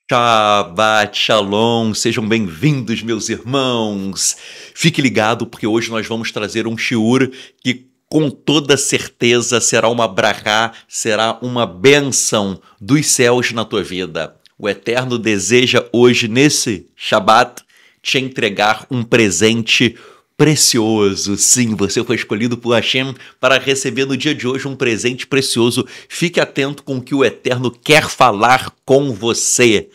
Shabbat Shalom, sejam bem-vindos, meus irmãos. Fique ligado porque hoje nós vamos trazer um shiur que com toda certeza será uma brachá, será uma bênção dos céus na tua vida. O Eterno deseja hoje, nesse Shabbat, te entregar um presente precioso. Sim, você foi escolhido por Hashem para receber no dia de hoje um presente precioso. Fique atento com o que o Eterno quer falar com você.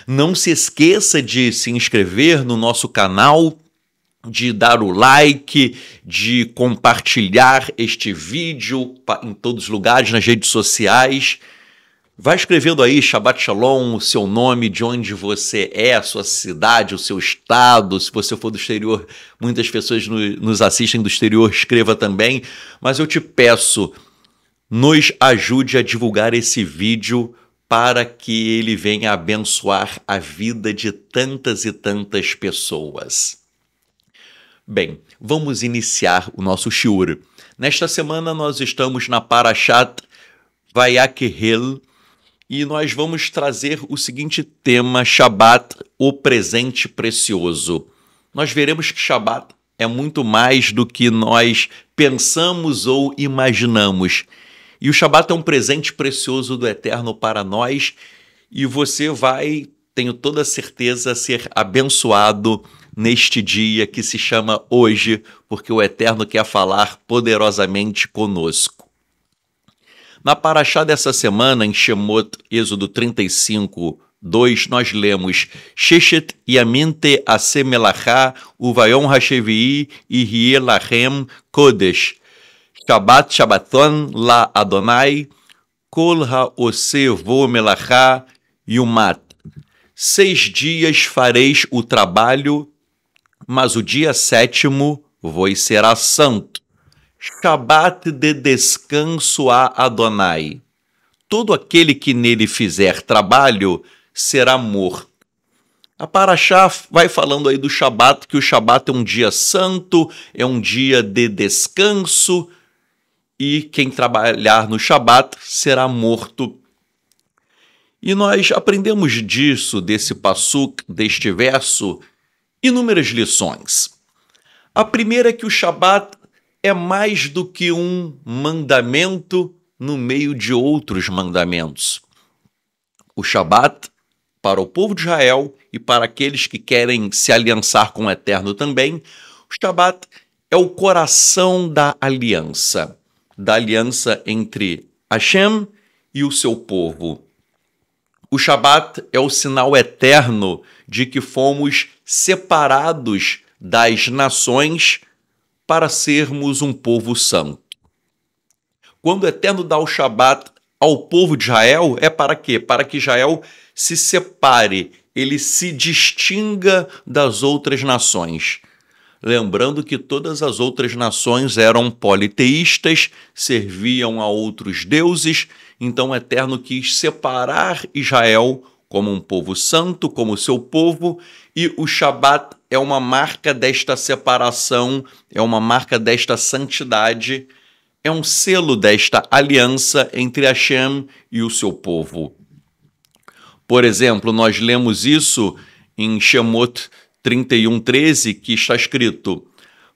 Não se esqueça de se inscrever no nosso canal, de dar o like, de compartilhar este vídeo em todos os lugares, nas redes sociais. Vai escrevendo aí Shabbat Shalom, o seu nome, de onde você é, a sua cidade, o seu estado. Se você for do exterior, muitas pessoas nos assistem do exterior, escreva também. Mas eu te peço, nos ajude a divulgar esse vídeo para que ele venha abençoar a vida de tantas e tantas pessoas. Bem, vamos iniciar o nosso shiur. Nesta semana nós estamos na Parashat Vayakhel, e nós vamos trazer o seguinte tema: Shabbat, o presente precioso. Nós veremos que Shabbat é muito mais do que nós pensamos ou imaginamos. E o Shabbat é um presente precioso do Eterno para nós, e você vai, tenho toda certeza, ser abençoado neste dia que se chama hoje, porque o Eterno quer falar poderosamente conosco. Na Parashá dessa semana, em Shemot, Êxodo 35, 2, nós lemos Sheshet Yamim Te'aseh Melachá Uvayom HaShevi'i Yihye Lachem Kodesh Shabbat Shabbaton La Adonai Kol HaOseh Vo Melachá Yumat. 6 dias fareis o trabalho, mas o dia 7º vos será santo. Shabbat de descanso a Adonai. Todo aquele que nele fizer trabalho será morto. A Parashá vai falando aí do Shabbat, que o Shabbat é um dia santo, é um dia de descanso, e quem trabalhar no Shabbat será morto. E nós aprendemos disso, desse passuk, deste verso, inúmeras lições. A primeira é que o Shabbat é mais do que um mandamento no meio de outros mandamentos. O Shabbat, para o povo de Israel e para aqueles que querem se aliançar com o Eterno também, o Shabbat é o coração da aliança entre Hashem e o seu povo. O Shabbat é o sinal eterno de que fomos separados das nações para sermos um povo santo. Quando o Eterno dá o Shabbat ao povo de Israel, é para quê? Para que Israel se separe, ele se distinga das outras nações. Lembrando que todas as outras nações eram politeístas, serviam a outros deuses, então o Eterno quis separar Israel como um povo santo, como seu povo, e o Shabbat é uma marca desta separação, é uma marca desta santidade, é um selo desta aliança entre Hashem e o seu povo. Por exemplo, nós lemos isso em Shemot 31:13, que está escrito: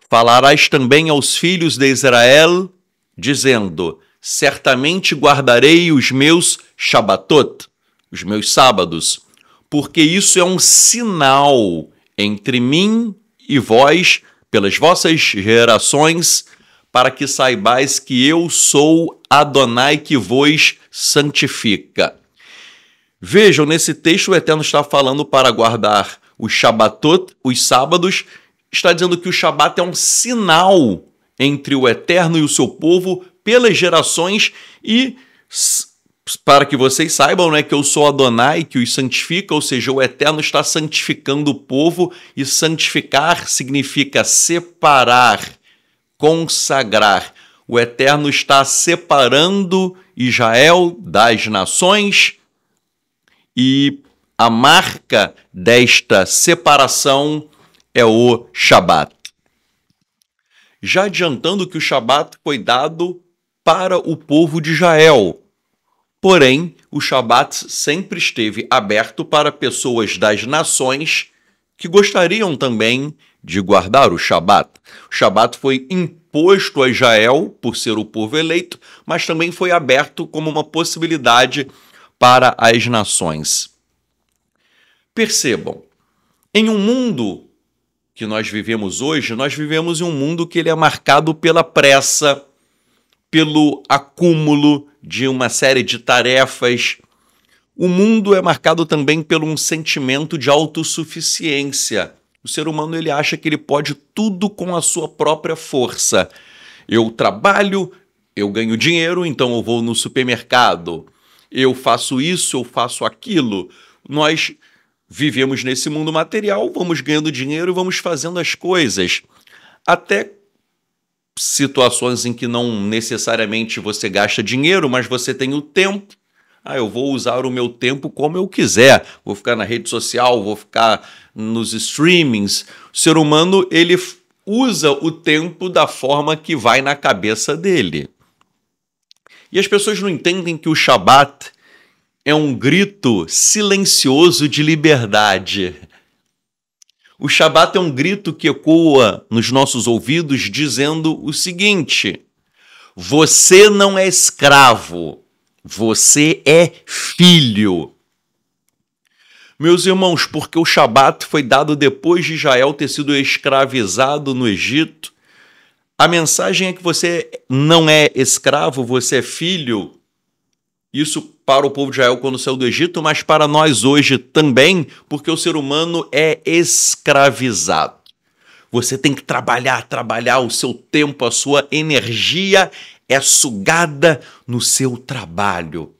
falarás também aos filhos de Israel, dizendo: certamente guardarei os meus Shabbatot, os meus sábados, porque isso é um sinal entre mim e vós, pelas vossas gerações, para que saibais que eu sou Adonai que vos santifica. Vejam, nesse texto o Eterno está falando para guardar os Shabbatot, os sábados, está dizendo que o Shabbat é um sinal entre o Eterno e o seu povo pelas gerações, e para que vocês saibam, né, que eu sou Adonai, que os santifica, ou seja, o Eterno está santificando o povo, e santificar significa separar, consagrar. O Eterno está separando Israel das nações, e a marca desta separação é o Shabbat. Já adiantando que o Shabbat foi dado para o povo de Israel. Porém, o Shabat sempre esteve aberto para pessoas das nações que gostariam também de guardar o Shabat. O Shabat foi imposto a Israel por ser o povo eleito, mas também foi aberto como uma possibilidade para as nações. Percebam, em um mundo que nós vivemos hoje, nós vivemos em um mundo que ele é marcado pela pressa, pelo acúmulo de uma série de tarefas. O mundo é marcado também por um sentimento de autossuficiência. O ser humano ele acha que ele pode tudo com a sua própria força. Eu trabalho, eu ganho dinheiro, então eu vou no supermercado. Eu faço isso, eu faço aquilo. Nós vivemos nesse mundo material, vamos ganhando dinheiro e vamos fazendo as coisas. Até situações em que não necessariamente você gasta dinheiro, mas você tem o tempo. Eu vou usar o meu tempo como eu quiser. Vou ficar na rede social, vou ficar nos streamings. O ser humano, ele usa o tempo da forma que vai na cabeça dele. E as pessoas não entendem que o Shabat é um grito silencioso de liberdade. O Shabat é um grito que ecoa nos nossos ouvidos dizendo o seguinte: você não é escravo, você é filho. Meus irmãos, porque o Shabat foi dado depois de Israel ter sido escravizado no Egito, a mensagem é que você não é escravo, você é filho. Isso para o povo de Israel quando saiu do Egito, mas para nós hoje também, porque o ser humano é escravizado. Você tem que trabalhar, o seu tempo, a sua energia é sugada no seu trabalho.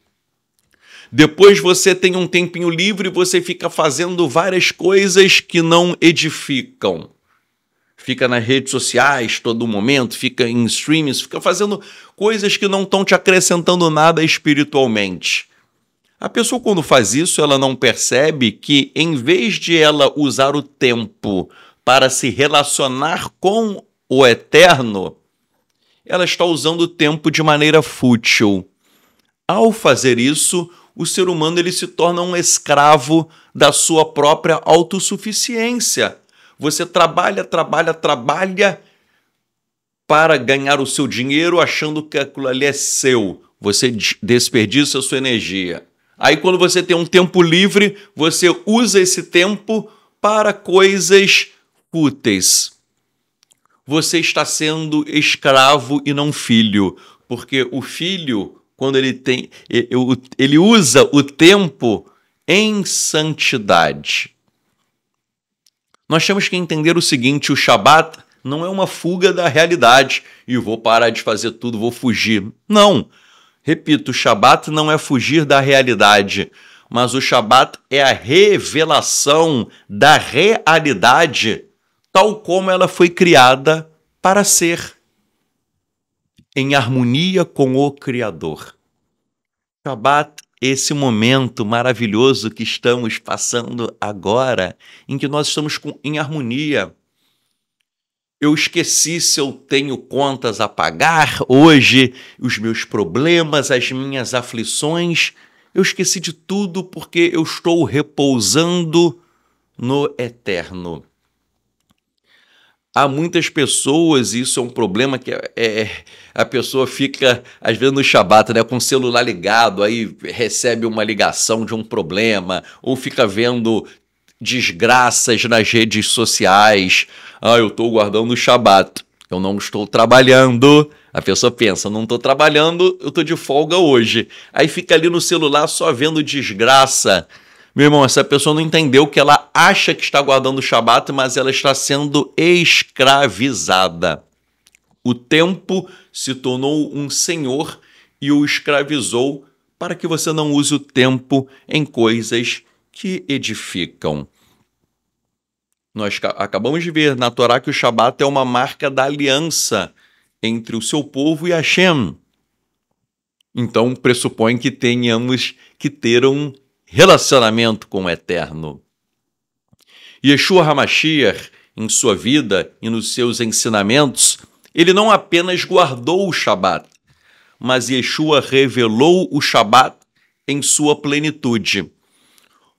Depois você tem um tempinho livre e você fica fazendo várias coisas que não edificam. Fica nas redes sociais todo momento, fica em streams, fica fazendo coisas que não estão te acrescentando nada espiritualmente. A pessoa, quando faz isso, ela não percebe que, em vez de ela usar o tempo para se relacionar com o eterno, ela está usando o tempo de maneira fútil. Ao fazer isso, o ser humano ele se torna um escravo da sua própria autossuficiência. Você trabalha para ganhar o seu dinheiro achando que aquilo ali é seu. Você desperdiça a sua energia. Aí quando você tem um tempo livre, você usa esse tempo para coisas fúteis. Você está sendo escravo e não filho, porque o filho, quando ele usa o tempo em santidade. Nós temos que entender o seguinte: o Shabat não é uma fuga da realidade e vou parar de fazer tudo, vou fugir. Não. Repito, o Shabat não é fugir da realidade, mas o Shabat é a revelação da realidade tal como ela foi criada para ser, em harmonia com o Criador. Shabat, esse momento maravilhoso que estamos passando agora, em que nós estamos em harmonia. Eu esqueci se eu tenho contas a pagar hoje, os meus problemas, as minhas aflições. Eu esqueci de tudo porque eu estou repousando no eterno. Há muitas pessoas, e isso é um problema, que a pessoa fica, às vezes, no Shabat, né, com o celular ligado, aí recebe uma ligação de um problema, ou fica vendo desgraças nas redes sociais. Eu estou guardando o Shabat, eu não estou trabalhando. A pessoa pensa, não estou trabalhando, eu estou de folga hoje. Aí fica ali no celular só vendo desgraça. Meu irmão, essa pessoa não entendeu que ela acha que está guardando o Shabat, mas ela está sendo escravizada. O tempo se tornou um senhor e o escravizou para que você não use o tempo em coisas que edificam. Nós acabamos de ver na Torá que o Shabat é uma marca da aliança entre o seu povo e Hashem. Então, pressupõe que tenhamos que ter um relacionamento com o Eterno. Yeshua HaMashiach, em sua vida e nos seus ensinamentos, ele não apenas guardou o Shabat, mas Yeshua revelou o Shabat em sua plenitude,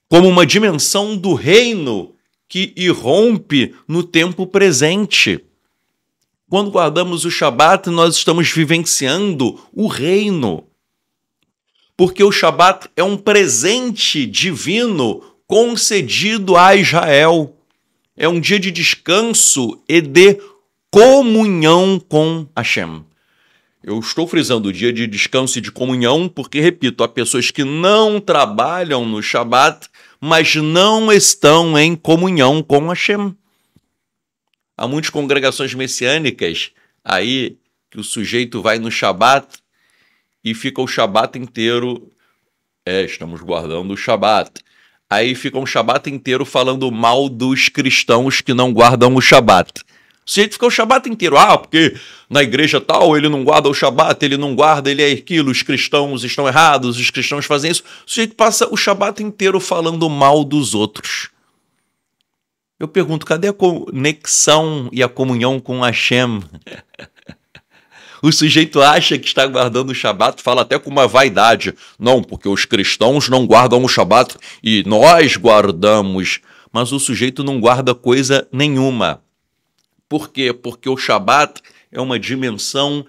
como uma dimensão do reino que irrompe no tempo presente. Quando guardamos o Shabat, nós estamos vivenciando o reino, porque o Shabat é um presente divino concedido a Israel. É um dia de descanso e de comunhão com Hashem. Eu estou frisando o dia de descanso e de comunhão porque, repito, há pessoas que não trabalham no Shabat, mas não estão em comunhão com Hashem. Há muitas congregações messiânicas aí que o sujeito vai no Shabat e fica o Shabat inteiro, estamos guardando o Shabat. Aí fica um Shabat inteiro falando mal dos cristãos que não guardam o Shabat. O sujeito fica o Shabat inteiro, porque na igreja tal ele não guarda o Shabat, ele não guarda, ele é aquilo, os cristãos estão errados, os cristãos fazem isso. O sujeito passa o Shabat inteiro falando mal dos outros. Eu pergunto, cadê a conexão e a comunhão com Hashem? O sujeito acha que está guardando o Shabat, fala até com uma vaidade. Não, porque os cristãos não guardam o Shabat e nós guardamos. Mas o sujeito não guarda coisa nenhuma. Por quê? Porque o Shabat é uma dimensão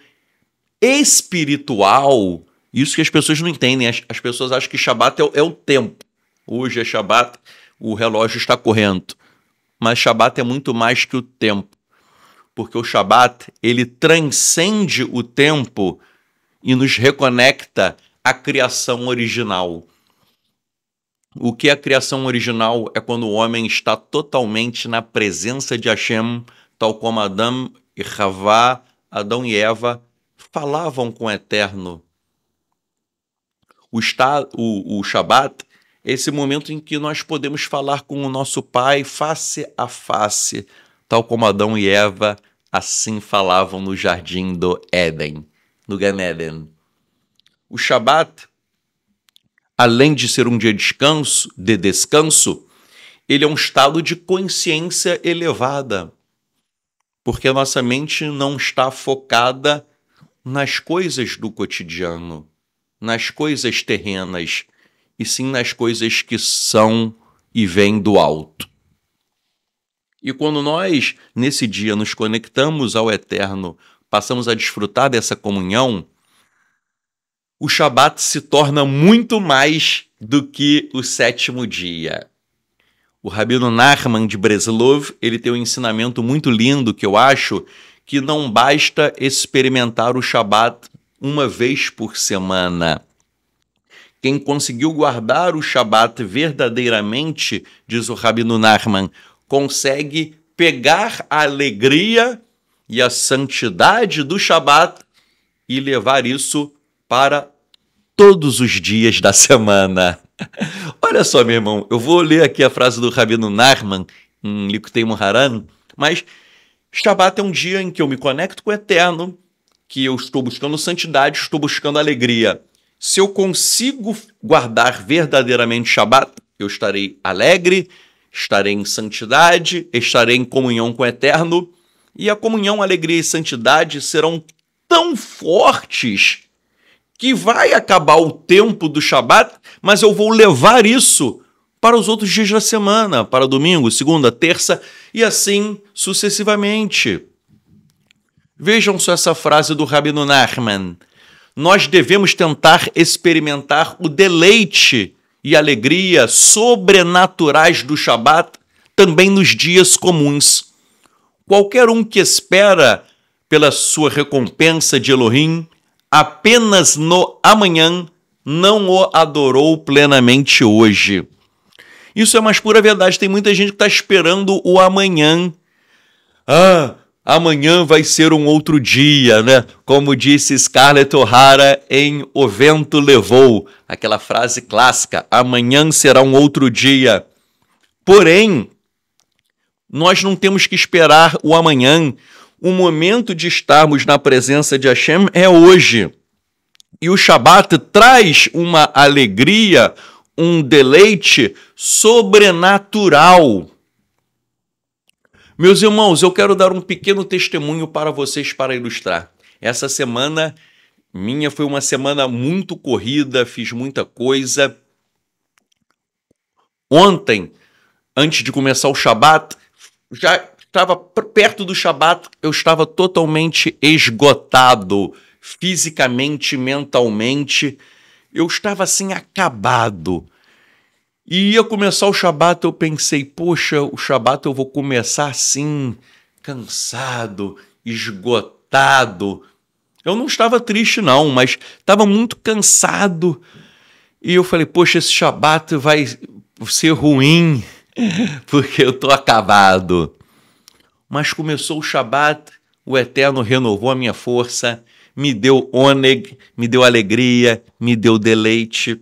espiritual. Isso que as pessoas não entendem. As pessoas acham que Shabat é o tempo. Hoje é Shabat, o relógio está correndo. Mas Shabat é muito mais que o tempo. Porque o Shabat, ele transcende o tempo e nos reconecta à criação original. O que é a criação original? É quando o homem está totalmente na presença de Hashem, tal como Adão e Havá, Adão e Eva, falavam com o Eterno. O Shabat é esse momento em que nós podemos falar com o nosso Pai face a face, tal como Adão e Eva assim falavam no jardim do Éden, no Gan Eden. O Shabat, além de ser um dia de descanso, ele é um estado de consciência elevada, porque a nossa mente não está focada nas coisas do cotidiano, nas coisas terrenas, e sim nas coisas que são e vêm do alto. E quando nós, nesse dia, nos conectamos ao Eterno, passamos a desfrutar dessa comunhão, o Shabat se torna muito mais do que o sétimo dia. O Rabino Nachman de Breslov, ele tem um ensinamento muito lindo que eu acho que não basta experimentar o Shabat uma vez por semana. Quem conseguiu guardar o Shabat verdadeiramente, diz o Rabino Nachman, consegue pegar a alegria e a santidade do Shabat e levar isso para todos os dias da semana. Olha só, meu irmão, eu vou ler aqui a frase do Rabino Nachman, em Likutei Moharan, mas Shabat é um dia em que eu me conecto com o Eterno, que eu estou buscando santidade, estou buscando alegria. Se eu consigo guardar verdadeiramente Shabat, eu estarei alegre, estarei em santidade, estarei em comunhão com o Eterno, e a comunhão, alegria e santidade serão tão fortes que vai acabar o tempo do Shabat, mas eu vou levar isso para os outros dias da semana, para domingo, segunda, terça, e assim sucessivamente. Vejam só essa frase do Rabino Nachman. Nós devemos tentar experimentar o deleite e alegria sobrenaturais do Shabat também nos dias comuns. Qualquer um que espera pela sua recompensa de Elohim apenas no amanhã não o adorou plenamente hoje. Isso é mais pura verdade. Tem muita gente que está esperando o amanhã. Amanhã vai ser um outro dia, né? Como disse Scarlett O'Hara em O Vento Levou, aquela frase clássica, amanhã será um outro dia. Porém, nós não temos que esperar o amanhã. O momento de estarmos na presença de Hashem é hoje. E o Shabat traz uma alegria, um deleite sobrenatural. Meus irmãos, eu quero dar um pequeno testemunho para vocês para ilustrar. Essa semana, Minha foi uma semana muito corrida, fiz muita coisa. Ontem, antes de começar o Shabat, já estava perto do Shabat, eu estava totalmente esgotado, fisicamente, mentalmente. Eu estava assim, acabado. E ia começar o Shabat, eu pensei, poxa, o Shabat eu vou começar assim, cansado, esgotado. Eu não estava triste não, mas estava muito cansado. E eu falei, poxa, esse Shabat vai ser ruim, porque eu estou acabado. Mas começou o Shabat, o Eterno renovou a minha força, me deu ôneg, me deu alegria, me deu deleite.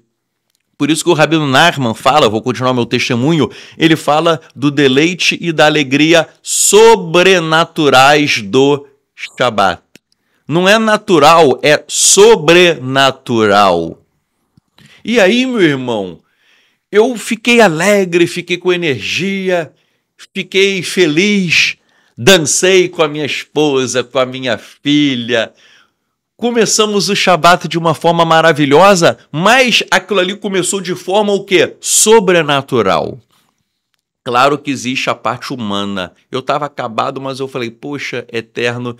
Por isso que o Rabino Nachman fala, vou continuar meu testemunho, ele fala do deleite e da alegria sobrenaturais do Shabat. Não é natural, é sobrenatural. E aí, meu irmão, eu fiquei alegre, fiquei com energia, fiquei feliz, dancei com a minha esposa, com a minha filha. Começamos o Shabat de uma forma maravilhosa, mas aquilo ali começou de forma o quê? Sobrenatural. Claro que existe a parte humana. Eu estava acabado, mas eu falei, poxa, Eterno,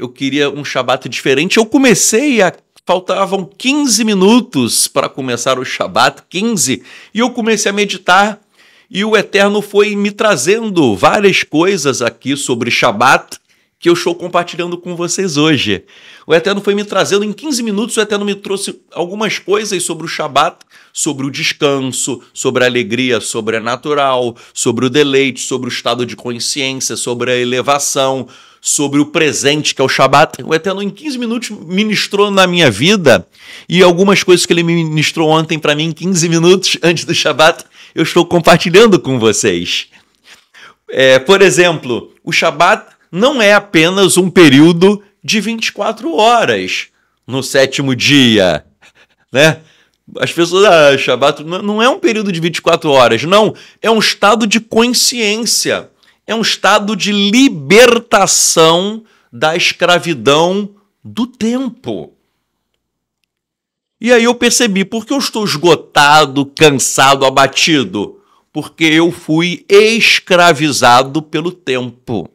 eu queria um Shabat diferente. Eu comecei faltavam 15 minutos para começar o Shabat, 15, e eu comecei a meditar, e o Eterno foi me trazendo várias coisas aqui sobre Shabat, que eu estou compartilhando com vocês hoje. O Eterno foi me trazendo, em 15 minutos, o Eterno me trouxe algumas coisas sobre o Shabat, sobre o descanso, sobre a alegria sobrenatural, sobre o deleite, sobre o estado de consciência, sobre a elevação, sobre o presente, que é o Shabat. O Eterno, em 15 minutos, ministrou na minha vida, e algumas coisas que ele ministrou ontem para mim, em 15 minutos antes do Shabat, eu estou compartilhando com vocês. Por exemplo, o Shabat não é apenas um período de 24 horas no sétimo dia, né? As pessoas, Shabat não é um período de 24 horas, não. É um estado de consciência, é um estado de libertação da escravidão do tempo. E aí eu percebi, por que eu estou esgotado, cansado, abatido? Porque eu fui escravizado pelo tempo.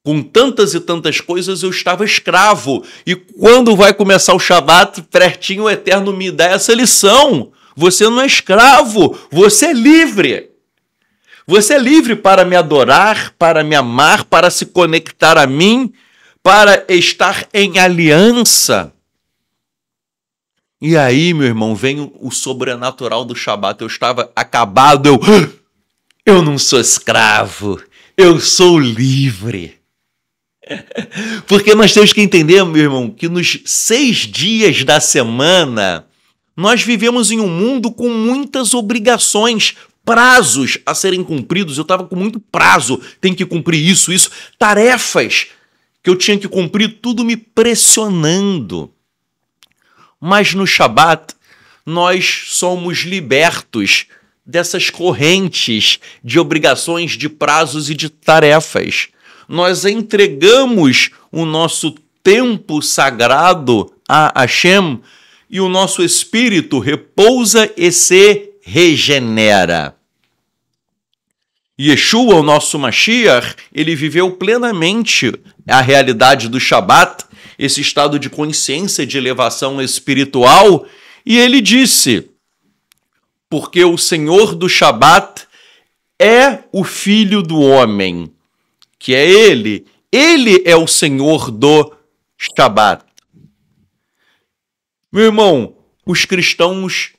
Com tantas e tantas coisas eu estava escravo. E quando vai começar o Shabat, pertinho o Eterno me dá essa lição. Você não é escravo, você é livre. Você é livre para me adorar, para me amar, para se conectar a mim, para estar em aliança. E aí, meu irmão, vem o sobrenatural do Shabat. Eu estava acabado, eu não sou escravo, eu sou livre. Porque nós temos que entender, meu irmão, que nos 6 dias da semana, nós vivemos em um mundo com muitas obrigações, prazos a serem cumpridos. Eu estava com muito prazo, tem que cumprir isso, tarefas que eu tinha que cumprir, tudo me pressionando. Mas no Shabat, nós somos libertos dessas correntes de obrigações, de prazos e de tarefas. Nós entregamos o nosso tempo sagrado a Hashem e o nosso espírito repousa e se regenera. Yeshua, o nosso Mashiach, ele viveu plenamente a realidade do Shabat, esse estado de consciência, de elevação espiritual, e ele disse, porque o Senhor do Shabat é o Filho do Homem, que é ele é o Senhor do Shabat. Meu irmão, os cristãos,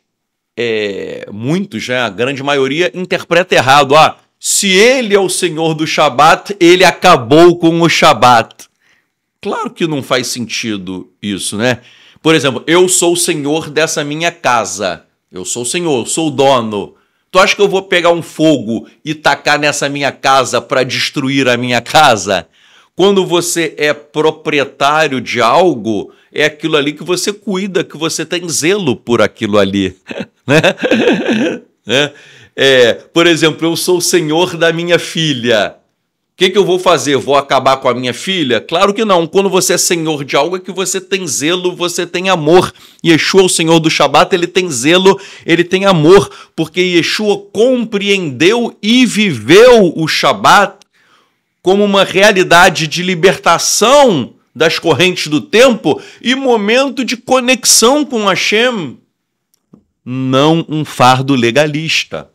muitos, né, a grande maioria, interpreta errado. Se ele é o Senhor do Shabat, ele acabou com o Shabat. Claro que não faz sentido isso, né? Por exemplo, eu sou o Senhor dessa minha casa. Eu sou o Senhor, eu sou o dono. Tu acha que eu vou pegar um fogo e tacar nessa minha casa para destruir a minha casa? Quando você é proprietário de algo, é aquilo ali que você cuida, que você tem zelo por aquilo ali. Né? Por exemplo, eu sou o senhor da minha filha. que eu vou fazer? Vou acabar com a minha filha? Claro que não. Quando você é senhor de algo é que você tem zelo, você tem amor. Yeshua, o senhor do Shabat, ele tem zelo, ele tem amor, porque Yeshua compreendeu e viveu o Shabat como uma realidade de libertação das correntes do tempo e momento de conexão com Hashem, não um fardo legalista.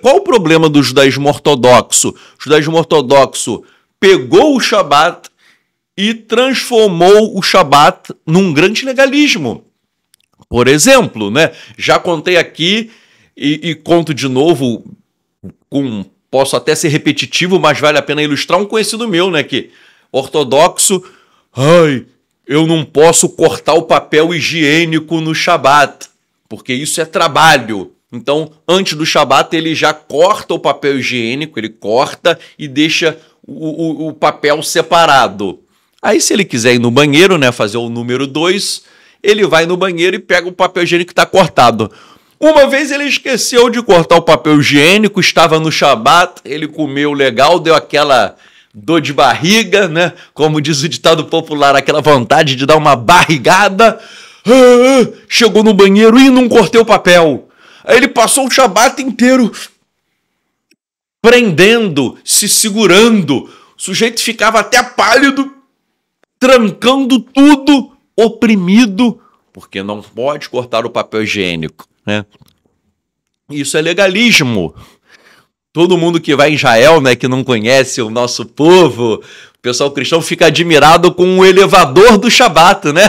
Qual o problema do judaísmo ortodoxo? O judaísmo ortodoxo pegou o Shabat e transformou o Shabat num grande legalismo. Por exemplo, né? Já contei aqui e conto de novo, posso até ser repetitivo, mas vale a pena ilustrar um conhecido meu, né? Que ortodoxo, eu não posso cortar o papel higiênico no Shabat, porque isso é trabalho. Então, antes do Shabat, ele já corta o papel higiênico, ele corta e deixa o papel separado. Aí, se ele quiser ir no banheiro, né, fazer o número 2, ele vai no banheiro e pega o papel higiênico que está cortado. Uma vez ele esqueceu de cortar o papel higiênico, estava no Shabat, ele comeu legal, deu aquela dor de barriga, né? Como diz o ditado popular, aquela vontade de dar uma barrigada. Chegou no banheiro e não cortei o papel. Aí ele passou o Shabat inteiro prendendo, se segurando. O sujeito ficava até pálido, trancando tudo, oprimido, porque não pode cortar o papel higiênico, né? Isso é legalismo. Todo mundo que vai em Israel, né, que não conhece o nosso povo, o pessoal cristão fica admirado com o elevador do Shabat, né?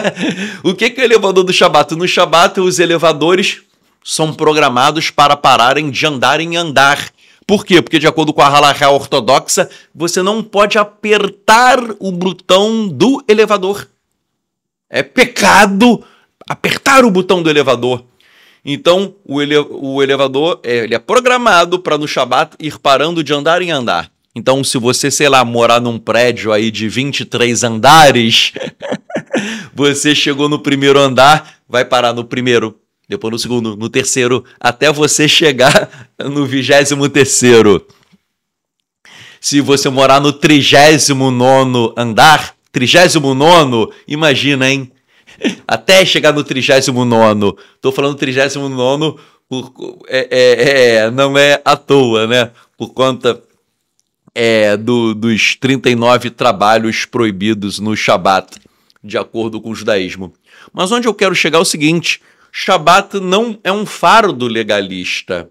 O que é o elevador do Shabat? No Shabat, os elevadores são programados para pararem de andar em andar. Por quê? Porque, de acordo com a halakha ortodoxa, você não pode apertar o botão do elevador. É pecado apertar o botão do elevador. Então, o elevador ele é programado para no Shabat ir parando de andar em andar. Então, se você, sei lá, morar num prédio aí de 23 andares, você chegou no primeiro andar, vai parar no primeiro, depois no segundo, no terceiro, até você chegar no 23º. Se você morar no 39º andar, 39º, imagina, hein? Até chegar no 39º. Tô falando 39º, não é à toa, né? Por conta dos 39 trabalhos proibidos no Shabat, de acordo com o judaísmo. Mas onde eu quero chegar é o seguinte: Shabat não é um fardo legalista.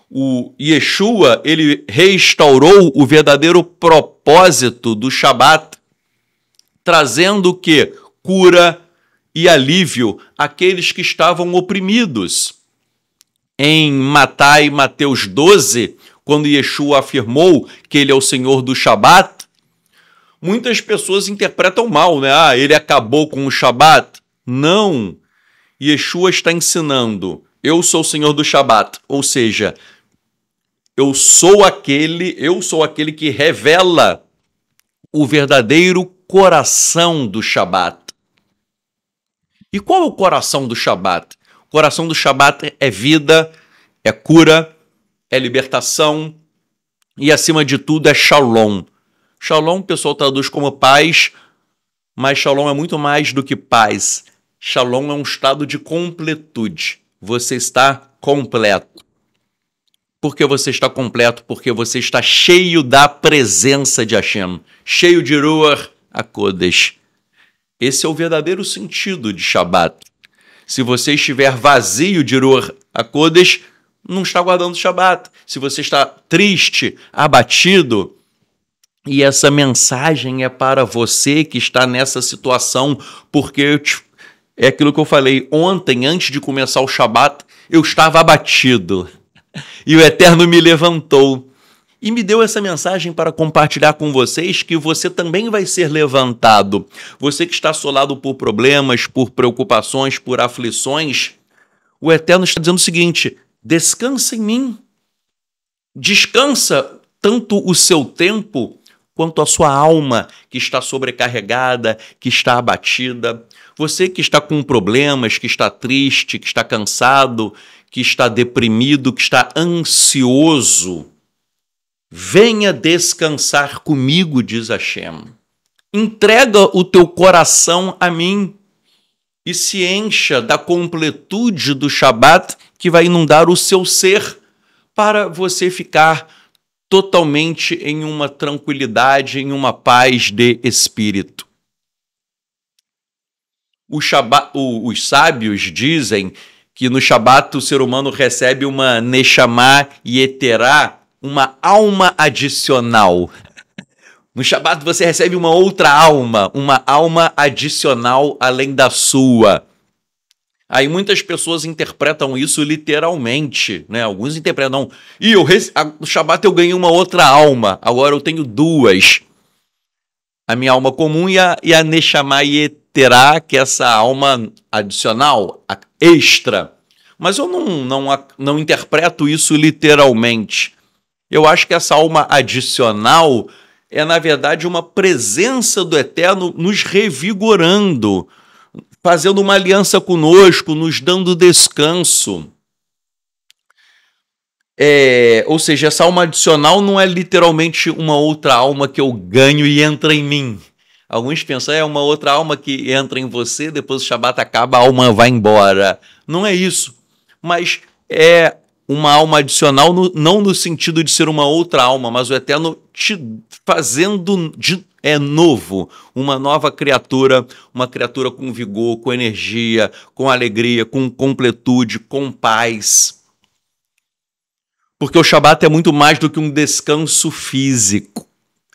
O Yeshua, ele restaurou o verdadeiro propósito do Shabat, trazendo o quê? Cura e alívio àqueles que estavam oprimidos. Em Mateus 12, quando Yeshua afirmou que ele é o Senhor do Shabat, muitas pessoas interpretam mal, né? Ele acabou com o Shabat. Não. Yeshua está ensinando, eu sou o Senhor do Shabat, ou seja, eu sou aquele que revela o verdadeiro coração do Shabat. E qual é o coração do Shabat? O coração do Shabat é vida, é cura, é libertação e, acima de tudo, é shalom. Shalom, o pessoal traduz como paz, mas shalom é muito mais do que paz. Shalom é um estado de completude. Você está completo. Por que você está completo? Porque você está cheio da presença de Hashem, cheio de Ruach HaKodesh. Esse é o verdadeiro sentido de Shabat. Se você estiver vazio de Ruach HaKodesh, não está guardando Shabat. Se você está triste, abatido, e essa mensagem é para você que está nessa situação, porque é aquilo que eu falei ontem, antes de começar o Shabat, eu estava abatido. E o Eterno me levantou e me deu essa mensagem para compartilhar com vocês, que você também vai ser levantado. Você que está assolado por problemas, por preocupações, por aflições, o Eterno está dizendo o seguinte: descansa em mim. Descansa tanto o seu tempo quanto a sua alma, que está sobrecarregada, que está abatida. Você que está com problemas, que está triste, que está cansado, que está deprimido, que está ansioso, Venha descansar comigo, diz Hashem. Entrega o teu coração a mim e se encha da completude do Shabat que vai inundar o seu ser para você ficar totalmente em uma tranquilidade, em uma paz de espírito. Os sábios dizem que no Shabat o ser humano recebe uma Neshama Yeterá, uma alma adicional. No Shabat você recebe uma outra alma, uma alma adicional além da sua. Aí muitas pessoas interpretam isso literalmente, né? Alguns interpretam, no Shabat eu ganhei uma outra alma, agora eu tenho duas. A minha alma comum e a Neshama Yeterá, que é essa alma adicional, extra. Mas eu não interpreto isso literalmente. Eu acho que essa alma adicional é, na verdade, uma presença do Eterno nos revigorando, fazendo uma aliança conosco, nos dando descanso. Ou seja, essa alma adicional não é literalmente uma outra alma que eu ganho e entra em mim. Alguns pensam, é uma outra alma que entra em você, depois o Shabat acaba, a alma vai embora. Não é isso. Mas é uma alma adicional, não no sentido de ser uma outra alma, mas o Eterno te fazendo novo, uma nova criatura, uma criatura com vigor, com energia, com alegria, com completude, com paz. Porque o Shabat é muito mais do que um descanso físico.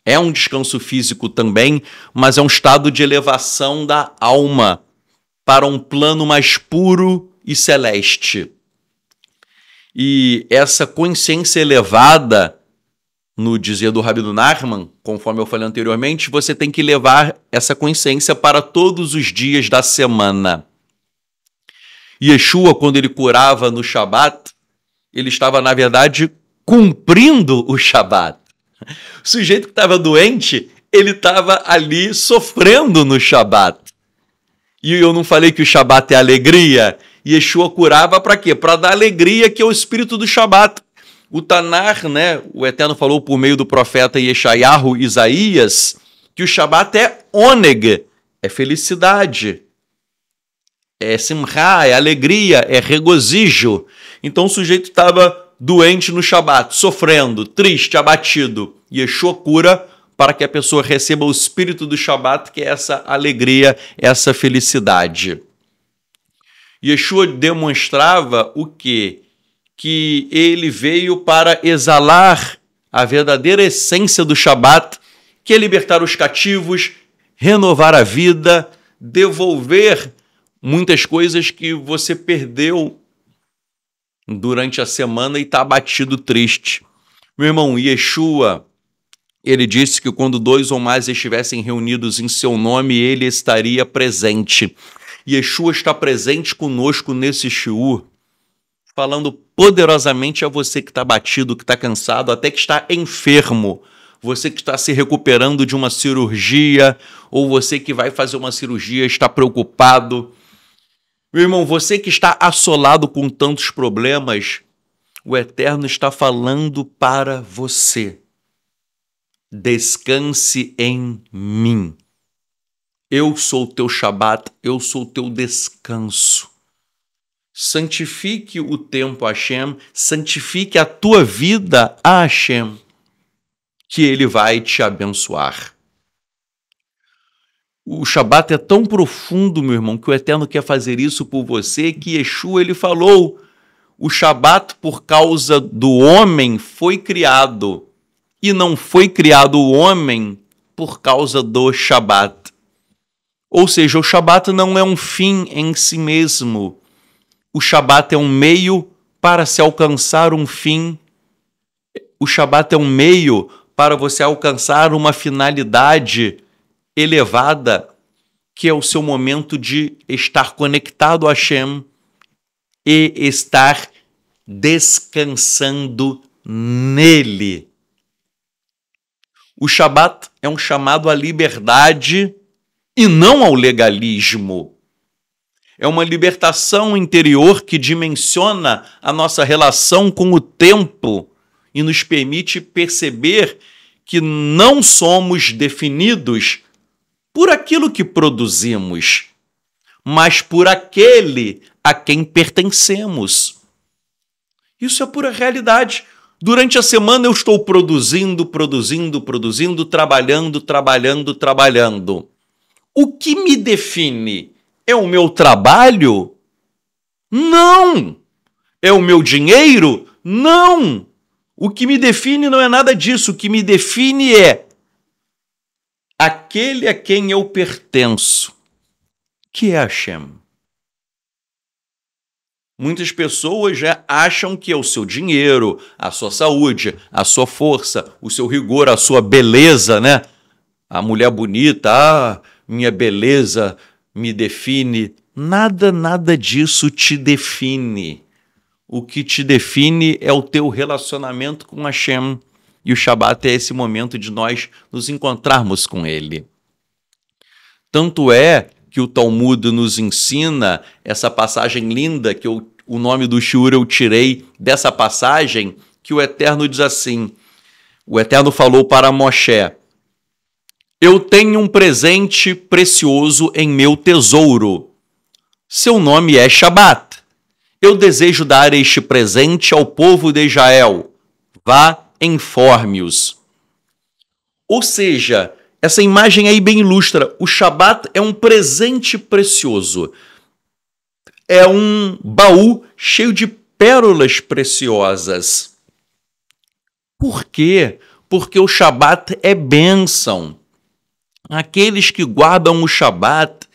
É um descanso físico também, mas é um estado de elevação da alma para um plano mais puro e celeste. E essa consciência elevada, no dizer do Rabino Nachman, conforme eu falei anteriormente, você tem que levar essa consciência para todos os dias da semana. Yeshua, quando ele curava no Shabat, ele estava, na verdade, cumprindo o Shabat. O sujeito que estava doente, ele estava ali sofrendo no Shabat. E eu não falei que o Shabat é alegria? Yeshua curava para quê? Para dar alegria, que é o espírito do Shabat. O Tanar, né, o Eterno falou por meio do profeta Yeshayahu, Isaías, que o Shabat é oneg, é felicidade, é simcha, é alegria, é regozijo. Então o sujeito estava doente no Shabat, sofrendo, triste, abatido. Yeshua cura para que a pessoa receba o espírito do Shabat, que é essa alegria, essa felicidade. Yeshua demonstrava o quê? Que ele veio para exalar a verdadeira essência do Shabat, que é libertar os cativos, renovar a vida, devolver muitas coisas que você perdeu durante a semana e está abatido, triste. Meu irmão, Yeshua, ele disse que quando 2 ou mais estivessem reunidos em seu nome, ele estaria presente. Yeshua está presente conosco nesse shiur, falando poderosamente a você que está abatido, que está cansado, até que está enfermo, você que está se recuperando de uma cirurgia, ou você que vai fazer uma cirurgia, está preocupado. Meu irmão, você que está assolado com tantos problemas, o Eterno está falando para você. Descanse em mim. Eu sou o teu Shabat, eu sou o teu descanso. Santifique o tempo a Hashem, santifique a tua vida a Hashem, que ele vai te abençoar. O Shabat é tão profundo, meu irmão, que o Eterno quer fazer isso por você, que Yeshua, ele falou, o Shabat, por causa do homem, foi criado, e não foi criado o homem por causa do Shabat. Ou seja, o Shabat não é um fim em si mesmo. O Shabat é um meio para se alcançar um fim. O Shabat é um meio para você alcançar uma finalidade elevada, que é o seu momento de estar conectado a Hashem e estar descansando nele. O Shabat é um chamado à liberdade e não ao legalismo. É uma libertação interior que dimensiona a nossa relação com o tempo e nos permite perceber que não somos definidos por aquilo que produzimos, mas por aquele a quem pertencemos. Isso é pura realidade. Durante a semana eu estou produzindo, trabalhando. O que me define é o meu trabalho? Não! É o meu dinheiro? Não! O que me define não é nada disso. O que me define é aquele a quem eu pertenço, que é Hashem. Muitas pessoas já acham que é o seu dinheiro, a sua saúde, a sua força, o seu rigor, a sua beleza, né? A mulher bonita, minha beleza me define. Nada disso te define. O que te define é o teu relacionamento com Hashem. E o Shabat é esse momento de nós nos encontrarmos com Ele. Tanto é que o Talmud nos ensina essa passagem linda, que o nome do shiur eu tirei dessa passagem, que o Eterno diz assim, o Eterno falou para Moshe, eu tenho um presente precioso em meu tesouro, seu nome é Shabat. Eu desejo dar este presente ao povo de Israel. Vá, informe-os. Ou seja, essa imagem aí bem ilustra. O Shabat é um presente precioso. É um baú cheio de pérolas preciosas. Por quê? Porque o Shabat é bênção. Aqueles que guardam o Shabat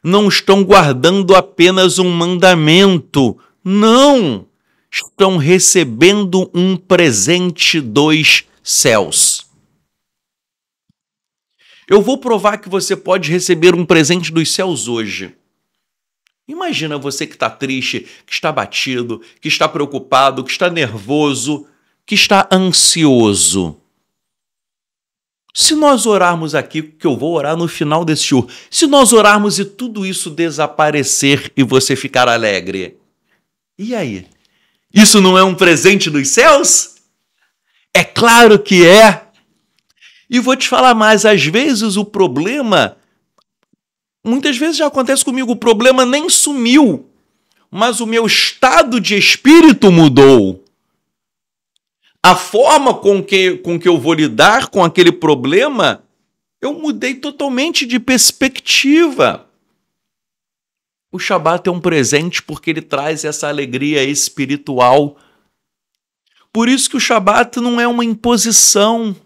não estão guardando apenas um mandamento. Não! Estão recebendo um presente dos céus. Eu vou provar que você pode receber um presente dos céus hoje. Imagina você que está triste, que está abatido, que está preocupado, que está nervoso, que está ansioso. Se nós orarmos aqui, que eu vou orar no final desse shiur, se nós orarmos e tudo isso desaparecer e você ficar alegre, e aí? Isso não é um presente dos céus? É claro que é. E vou te falar mais, às vezes o problema, muitas vezes já acontece comigo, o problema nem sumiu, mas o meu estado de espírito mudou. A forma com que eu vou lidar com aquele problema, eu mudei totalmente de perspectiva. O Shabat é um presente porque ele traz essa alegria espiritual. Por isso que o Shabat não é uma imposição.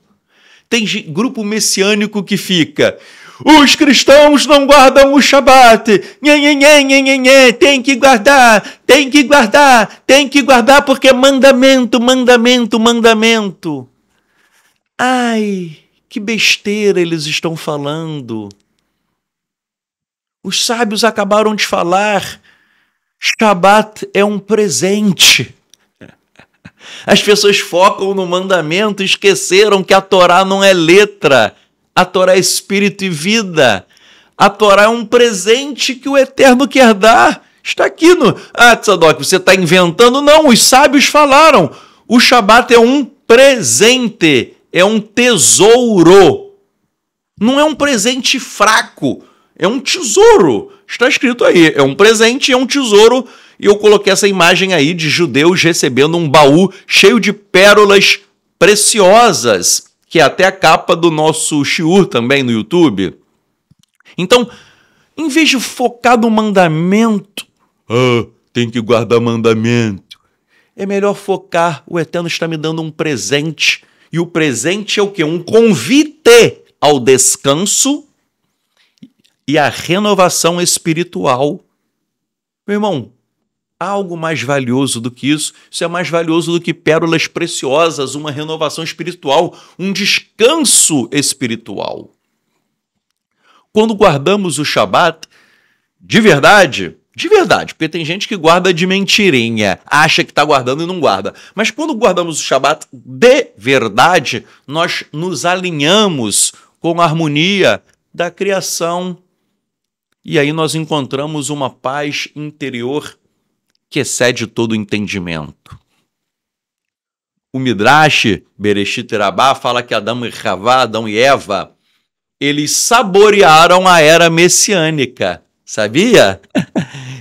Tem grupo messiânico que fica, os cristãos não guardam o Shabat, tem que guardar porque é mandamento. Ai, que besteira eles estão falando. Os sábios acabaram de falar, Shabat é um presente. As pessoas focam no mandamento e esqueceram que a Torá não é letra. A Torá é espírito e vida. A Torá é um presente que o Eterno quer dar. Está aqui no... Tzadok, você está inventando? Não, os sábios falaram. O Shabat é um presente, é um tesouro. Não é um presente fraco, é um tesouro. Está escrito aí, é um presente e é um tesouro. E eu coloquei essa imagem aí de judeus recebendo um baú cheio de pérolas preciosas, que é até a capa do nosso shiur também no YouTube. Então, em vez de focar no mandamento, tem que guardar mandamento, é melhor focar, o Eterno está me dando um presente, e o presente é o quê? Um convite ao descanso e à renovação espiritual. Meu irmão, há algo mais valioso do que isso? Isso é mais valioso do que pérolas preciosas, uma renovação espiritual, um descanso espiritual. Quando guardamos o Shabat, de verdade, porque tem gente que guarda de mentirinha, acha que está guardando e não guarda. Mas quando guardamos o Shabat de verdade, nós nos alinhamos com a harmonia da criação. E aí nós encontramos uma paz interior que excede todo o entendimento. O Midrash, Bereshit Rabbah, fala que Adão e Havá, Adão e Eva, eles saborearam a era messiânica, sabia?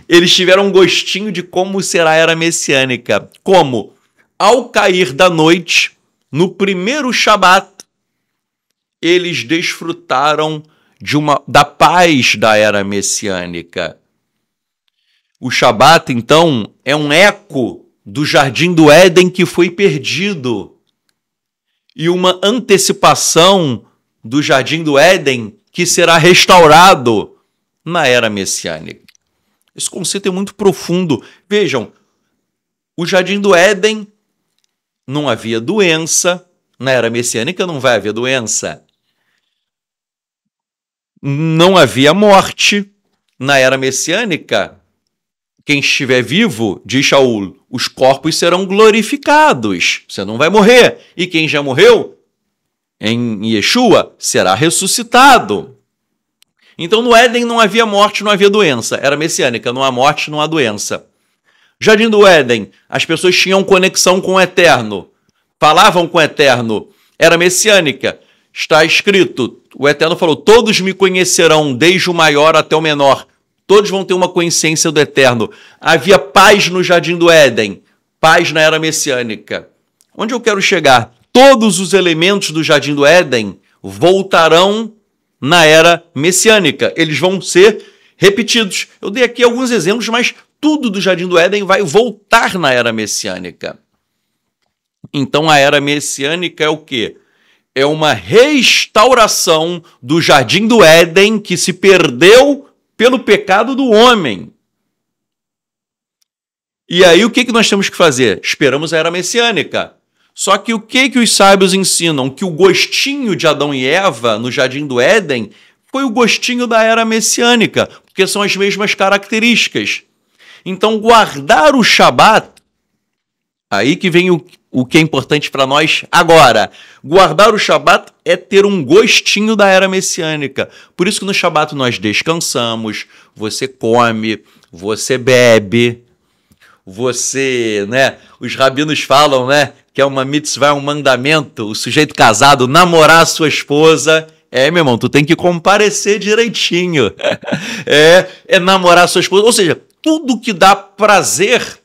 Eles tiveram um gostinho de como será a era messiânica. Como? Ao cair da noite, no primeiro Shabat, eles desfrutaram da paz da era messiânica. O Shabat, então, é um eco do Jardim do Éden que foi perdido e uma antecipação do Jardim do Éden que será restaurado na era messiânica. Esse conceito é muito profundo. Vejam, o Jardim do Éden não havia doença, na era messiânica não vai haver doença. Não havia morte, na era messiânica. Quem estiver vivo, diz Shaul, os corpos serão glorificados. Você não vai morrer. E quem já morreu, em Yeshua, será ressuscitado. Então no Éden não havia morte, não havia doença. Era messiânica, não há morte, não há doença. Jardim do Éden, as pessoas tinham conexão com o Eterno. Falavam com o Eterno. Era messiânica. Está escrito, o Eterno falou, todos me conhecerão, desde o maior até o menor. Todos vão ter uma consciência do Eterno. Havia paz no Jardim do Éden, paz na era messiânica. Onde eu quero chegar? Todos os elementos do Jardim do Éden voltarão na era messiânica. Eles vão ser repetidos. Eu dei aqui alguns exemplos, mas tudo do Jardim do Éden vai voltar na era messiânica. Então a era messiânica é o quê? É uma restauração do Jardim do Éden que se perdeu pelo pecado do homem. E aí o que nós temos que fazer? Esperamos a era messiânica. Só que o que os sábios ensinam? Que o gostinho de Adão e Eva no Jardim do Éden foi o gostinho da era messiânica, porque são as mesmas características. Então guardar o Shabat, aí que vem o que é importante para nós agora. Guardar o Shabat é ter um gostinho da era messiânica. Por isso que no Shabat nós descansamos, você come, você bebe, você, né? Os rabinos falam, né? Que é uma mitzvah, um mandamento, o sujeito casado namorar a sua esposa. Meu irmão, tu tem que comparecer direitinho. É namorar a sua esposa. Ou seja, tudo que dá prazer,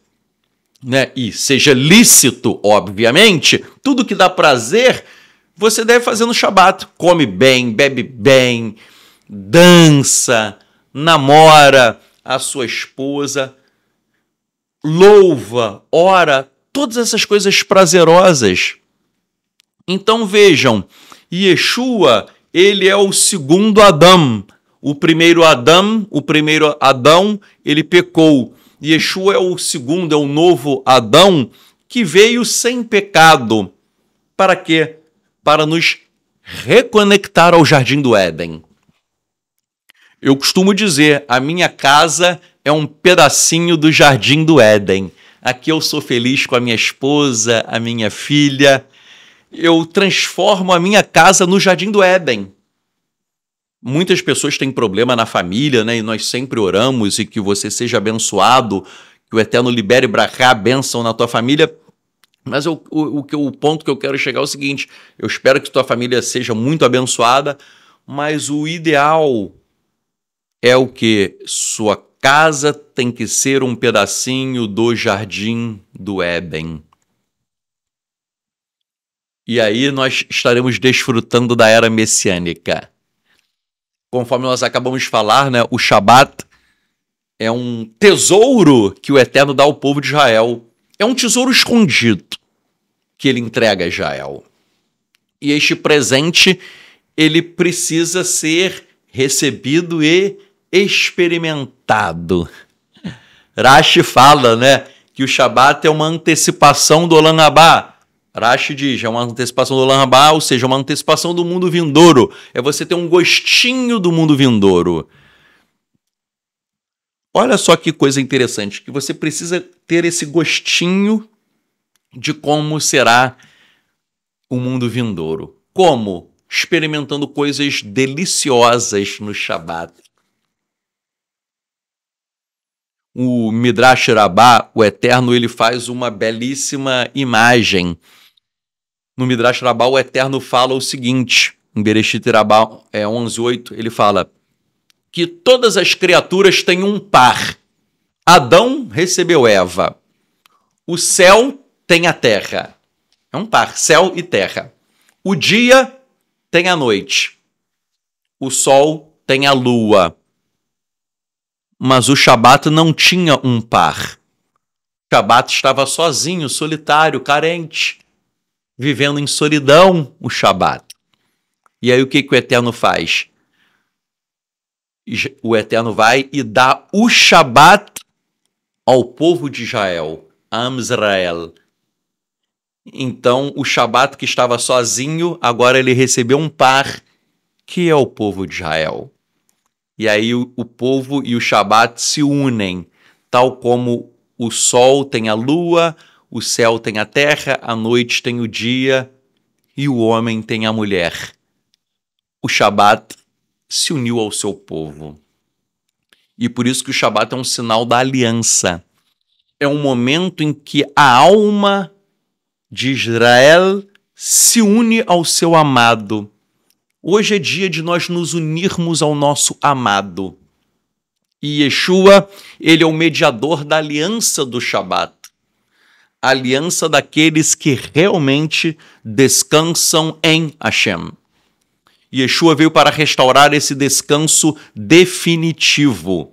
né, e seja lícito, obviamente, tudo que dá prazer, você deve fazer no Shabat. Come bem, bebe bem, dança, namora a sua esposa, louva, ora, todas essas coisas prazerosas. Então vejam, Yeshua, ele é o segundo Adão. O primeiro Adão, ele pecou. Yeshua é o segundo, é o novo Adão que veio sem pecado. Para quê? Para nos reconectar ao Jardim do Éden. Eu costumo dizer, a minha casa é um pedacinho do Jardim do Éden. Aqui eu sou feliz com a minha esposa, a minha filha. Eu transformo a minha casa no Jardim do Éden. Muitas pessoas têm problema na família, né? E nós sempre oramos e que você seja abençoado, que o Eterno libere brachá, bênção na tua família. Mas o ponto que eu quero chegar é o seguinte, eu espero que tua família seja muito abençoada, mas o ideal é o que? Sua casa tem que ser um pedacinho do Jardim do Éden. E aí nós estaremos desfrutando da era messiânica. Conforme nós acabamos de falar, né, o Shabat é um tesouro que o Eterno dá ao povo de Israel. É um tesouro escondido que ele entrega a Israel. E este presente, ele precisa ser recebido e experimentado. Rashi fala, né, que o Shabat é uma antecipação do Olam Habá. Rashi diz, é uma antecipação do Olam Habá, ou seja, uma antecipação do mundo vindouro. É você ter um gostinho do mundo vindouro. Olha só que coisa interessante, que você precisa ter esse gostinho de como será o mundo vindouro. Como? Experimentando coisas deliciosas no Shabat. O Midrash Rabbah, o Eterno, ele faz uma belíssima imagem No Midrash Rabbah, o Eterno fala o seguinte, em Bereshit Rabbah 11:8, ele fala que todas as criaturas têm um par. Adão recebeu Eva. O céu tem a terra. É um par, céu e terra. O dia tem a noite. O sol tem a lua. Mas o Shabat não tinha um par. O Shabat estava sozinho, solitário, carente, vivendo em solidão o Shabat. E aí o que o Eterno faz? O Eterno vai e dá o Shabat ao povo de Israel, a Israel. Então, o Shabat que estava sozinho, agora ele recebeu um par, que é o povo de Israel. E aí o povo e o Shabat se unem, tal como o sol tem a lua, o céu tem a terra, a noite tem o dia e o homem tem a mulher. O Shabat se uniu ao seu povo. E por isso que o Shabat é um sinal da aliança. É um momento em que a alma de Israel se une ao seu amado. Hoje é dia de nós nos unirmos ao nosso amado. E Yeshua, ele é o mediador da aliança do Shabat. A aliança daqueles que realmente descansam em Hashem. Yeshua veio para restaurar esse descanso definitivo.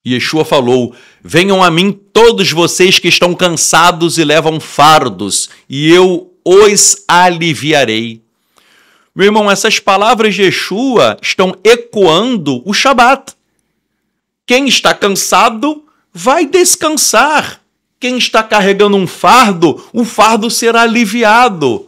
Yeshua falou: venham a mim todos vocês que estão cansados e levam fardos, e eu os aliviarei. Meu irmão, essas palavras de Yeshua estão ecoando o Shabat. Quem está cansado vai descansar. Quem está carregando um fardo, o fardo será aliviado.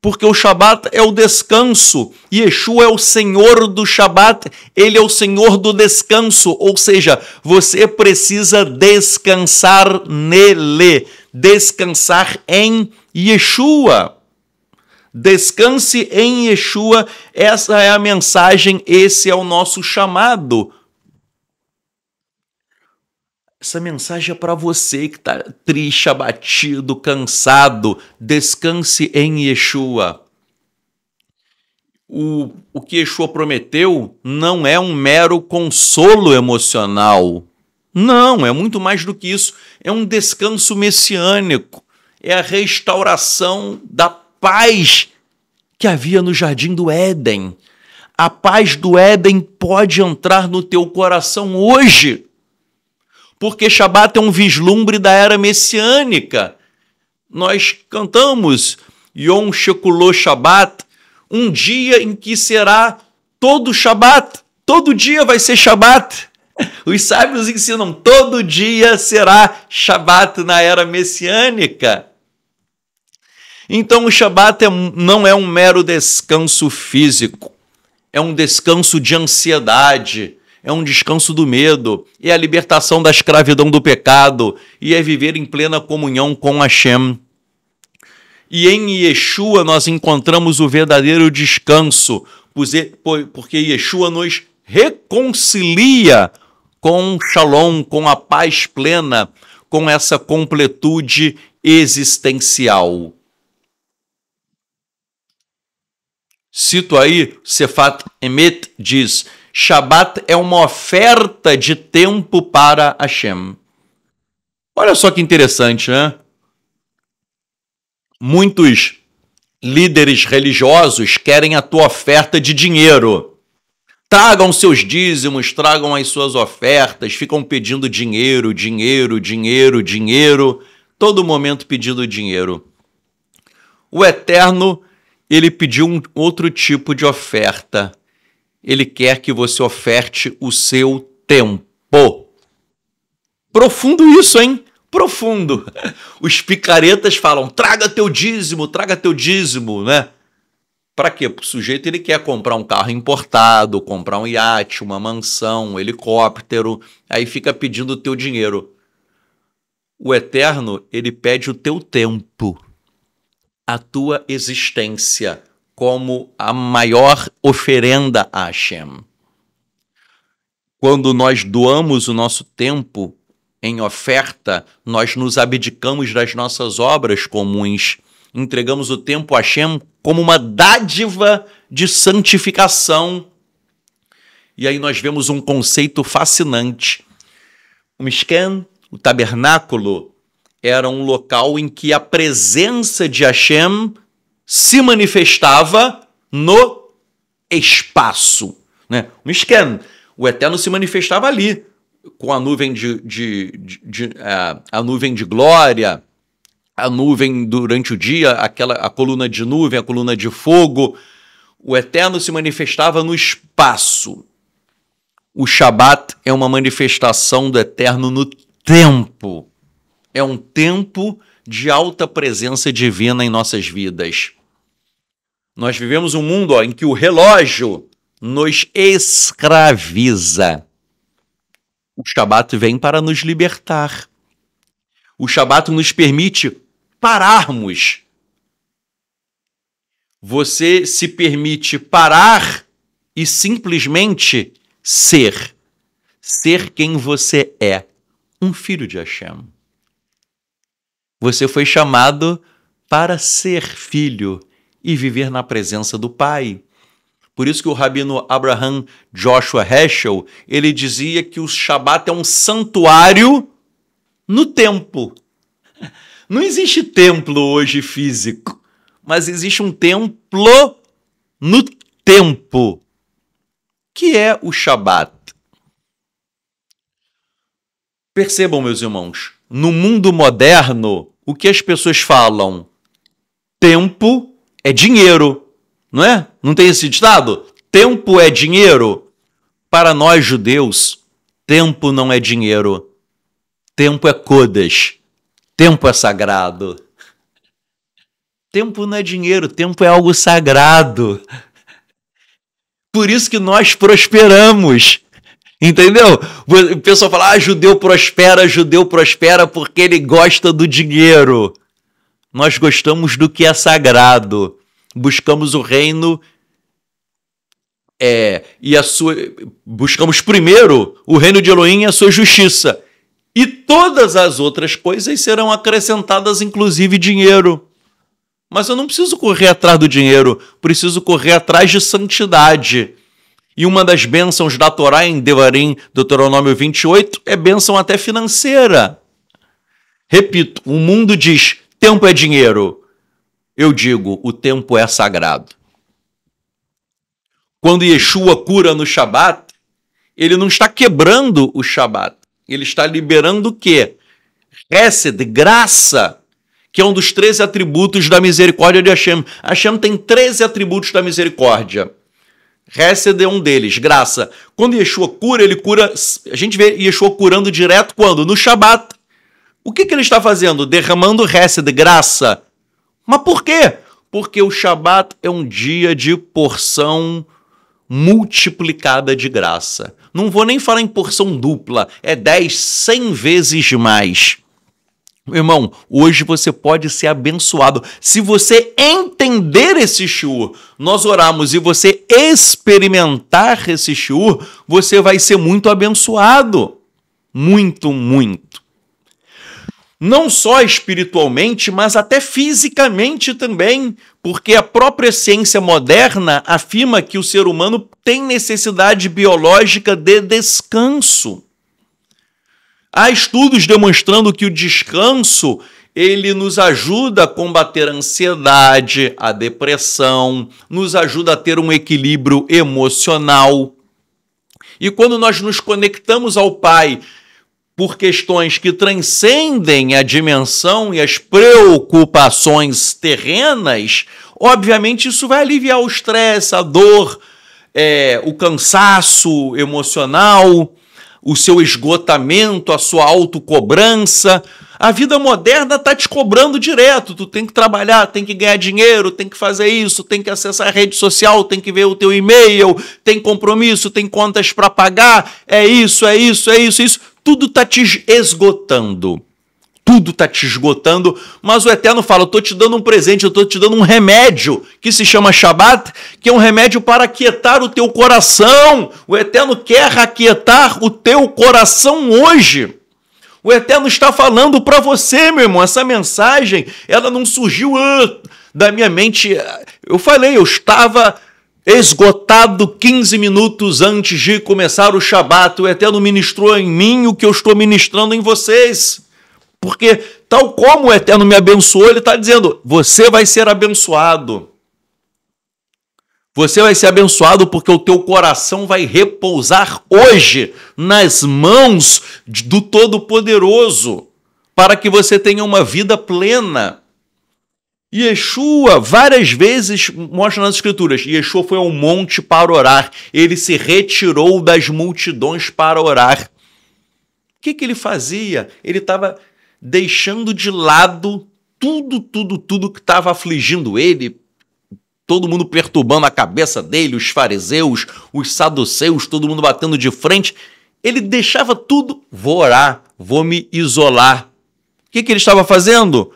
Porque o Shabat é o descanso. Yeshua é o Senhor do Shabat. Ele é o Senhor do descanso. Ou seja, você precisa descansar nele. Descansar em Yeshua. Descanse em Yeshua. Essa é a mensagem. Esse é o nosso chamado. Essa mensagem é para você que está triste, abatido, cansado. Descanse em Yeshua. O que Yeshua prometeu não é um mero consolo emocional. Não, é muito mais do que isso. É um descanso messiânico. É a restauração da paz que havia no Jardim do Éden. A paz do Éden pode entrar no teu coração hoje. Porque Shabat é um vislumbre da era messiânica. Nós cantamos Yom Shekulot Shabat, um dia em que será todo Shabat. Todo dia vai ser Shabat. Os sábios ensinam, todo dia será Shabat na era messiânica. Então o Shabat não é um mero descanso físico, é um descanso de ansiedade, é um descanso do medo, é a libertação da escravidão do pecado e é viver em plena comunhão com Hashem. E em Yeshua nós encontramos o verdadeiro descanso, porque Yeshua nos reconcilia com Shalom, com a paz plena, com essa completude existencial. Cito aí, Sefat Emet diz: Shabat é uma oferta de tempo para Hashem. Olha só que interessante, né? Muitos líderes religiosos querem a tua oferta de dinheiro. Tragam seus dízimos, tragam as suas ofertas, ficam pedindo dinheiro, dinheiro, dinheiro, dinheiro, todo momento pedindo dinheiro. O Eterno, ele pediu um outro tipo de oferta. Ele quer que você oferte o seu tempo. Profundo isso, hein? Profundo. Os picaretas falam, traga teu dízimo, né? Para quê? O sujeito ele quer comprar um carro importado, comprar um iate, uma mansão, um helicóptero, aí fica pedindo o teu dinheiro. O Eterno, ele pede o teu tempo, a tua existência, como a maior oferenda a Hashem. Quando nós doamos o nosso tempo, em oferta, nós nos abdicamos das nossas obras comuns, entregamos o tempo a Hashem como uma dádiva de santificação. E aí nós vemos um conceito fascinante. O Mishkan, o tabernáculo, era um local em que a presença de Hashem se manifestava no espaço, né? O Mishkan, o Eterno se manifestava ali, com a nuvem a nuvem de glória, a nuvem durante o dia, a coluna de nuvem, a coluna de fogo. O Eterno se manifestava no espaço. O Shabat é uma manifestação do Eterno no tempo. É um tempo de alta presença divina em nossas vidas. Nós vivemos um mundo em que o relógio nos escraviza. O Shabat vem para nos libertar. O Shabat nos permite pararmos. Você se permite parar e simplesmente ser. Ser quem você é. Um filho de Hashem. Você foi chamado para ser filho e viver na presença do Pai. Por isso que o rabino Abraham Joshua Heschel, ele dizia que o Shabat é um santuário no tempo. Não existe templo hoje físico, mas existe um templo no tempo, que é o Shabat. Percebam, meus irmãos, no mundo moderno, o que as pessoas falam? Tempo é dinheiro, não é? Não tem esse ditado? Tempo é dinheiro. Para nós judeus, tempo não é dinheiro. Tempo é kodesh. Tempo é sagrado. Tempo não é dinheiro, tempo é algo sagrado. Por isso que nós prosperamos. Entendeu? O pessoal fala, judeu prospera porque ele gosta do dinheiro. Nós gostamos do que é sagrado. Buscamos o reino buscamos primeiro o reino de Elohim e a sua justiça. E todas as outras coisas serão acrescentadas, inclusive dinheiro. Mas eu não preciso correr atrás do dinheiro, preciso correr atrás de santidade. E uma das bênçãos da Torá em Devarim, Deuteronômio 28, é bênção até financeira. Repito, o mundo diz, tempo é dinheiro. Eu digo, o tempo é sagrado. Quando Yeshua cura no Shabat, ele não está quebrando o Shabat. Ele está liberando o quê? Hesed, graça, que é um dos 13 atributos da misericórdia de Hashem. Hashem tem 13 atributos da misericórdia. Hesed é um deles, graça. Quando Yeshua cura, ele cura... A gente vê Yeshua curando direto quando? No Shabat. O que ele está fazendo? Derramando Hesed, graça. Mas por quê? Porque o Shabat é um dia de porção multiplicada de graça. Não vou nem falar em porção dupla, é 10, 100 vezes mais. Meu irmão, hoje você pode ser abençoado. Se você entender esse shiur, nós oramos, e você experimentar esse shiur, você vai ser muito abençoado. Muito, muito. Não só espiritualmente, mas até fisicamente também, porque a própria ciência moderna afirma que o ser humano tem necessidade biológica de descanso. Há estudos demonstrando que o descanso, ele nos ajuda a combater a ansiedade, a depressão, nos ajuda a ter um equilíbrio emocional. E quando nós nos conectamos ao Pai por questões que transcendem a dimensão e as preocupações terrenas, obviamente isso vai aliviar o estresse, a dor, o cansaço emocional, o seu esgotamento, a sua autocobrança. A vida moderna está te cobrando direto. Tu tem que trabalhar, tem que ganhar dinheiro, tem que fazer isso, tem que acessar a rede social, tem que ver o teu e-mail, tem compromisso, tem contas para pagar, é isso. Tudo está te esgotando. Tudo está te esgotando, mas o Eterno fala, eu estou te dando um presente, eu estou te dando um remédio, que se chama Shabat, que é um remédio para aquietar o teu coração. O Eterno quer aquietar o teu coração hoje. O Eterno está falando para você, meu irmão. Essa mensagem, ela não surgiu da minha mente. Eu falei, eu estava esgotado 15 minutos antes de começar o Shabat. O Eterno ministrou em mim o que eu estou ministrando em vocês. Porque tal como o Eterno me abençoou, ele está dizendo, você vai ser abençoado. Você vai ser abençoado porque o teu coração vai repousar hoje nas mãos do Todo-Poderoso, para que você tenha uma vida plena. Yeshua, várias vezes, mostra nas Escrituras, Yeshua foi ao monte para orar, ele se retirou das multidões para orar. O que ele fazia? Ele estava deixando de lado tudo que estava afligindo ele, todo mundo perturbando a cabeça dele, os fariseus, os saduceus, todo mundo batendo de frente. Ele deixava tudo, vou orar, vou me isolar. O que ele estava fazendo?